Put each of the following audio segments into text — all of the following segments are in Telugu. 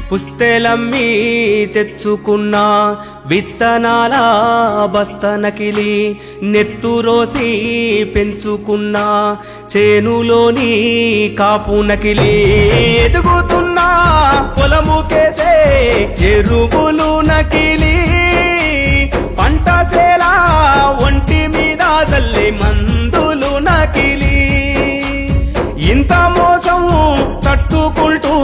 పుస్తెలమ్మి తెచ్చుకున్న విత్తనాల బస్తనకిలి నెత్తురోసి పెంచుకున్న చేనులోని కాపు నకిలి ఎదుగుతున్న పొలముకేసే ఎరువులు నకిలి పంటసేలా ఒంటి మీద తల్లి మందులు నకిలి ఇంత మోసం తట్టుకుంటూ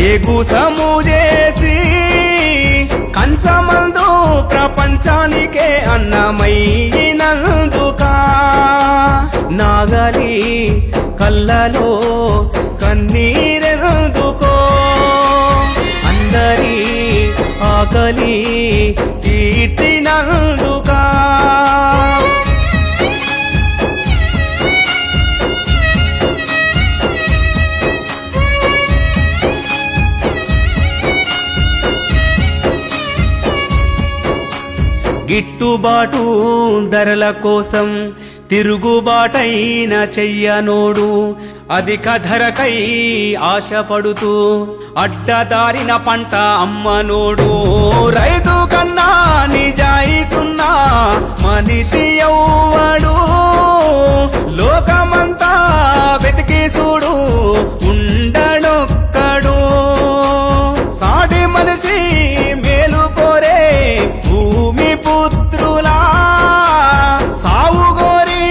ఎగుసము చేసి కంచమందు ప్రపంచానికే అన్నమైనందుక నాగలి కళ్ళలో కన్నీరెందుకో అందరి ఆకలి తీర్చినందుక గిట్టుబాటు ధరల కోసం తిరుగుబాటైన చెయ్యనోడు అధిక ధరకై ఆశపడుతూ అడ్డదారిన పంట అమ్మనోడు రైతు కన్నా నిజాయితున్నా మనిషి ఎవ్వడు లోకమంతా వెతికి చూడు ఉండడొక్కడు సాటి మనిషి మేలు కోరే భూమి పుత్రులా సావుగోరి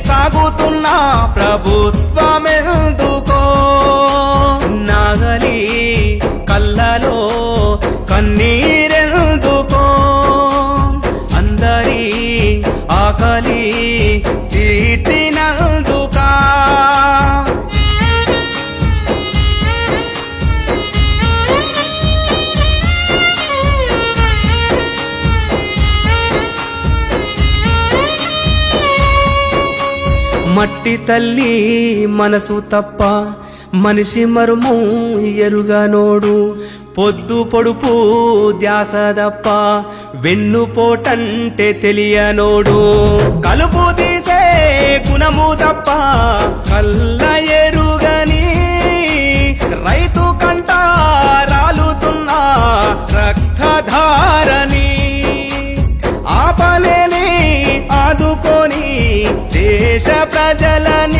సాగుతున్న ప్రభుత్వమెందుకో నాగలి కళ్ళలో కన్నీరెందుకో అందరి ఆకలి తీర్చినందుకా మట్టి తల్లి మనసు తప్ప మనిషి మర్మం ఎరుగనోడు పొద్దు పొడుపు ధ్యాస తప్ప వెన్నుపోటంటే తెలియనోడు కలుపు తీసే గుణము తప్ప కళ్ళ ఎరుగని రైతు కంట రాలుతున్న రక్తధారని ఆపలేని ఆదుకొని దేశ ప్రజలని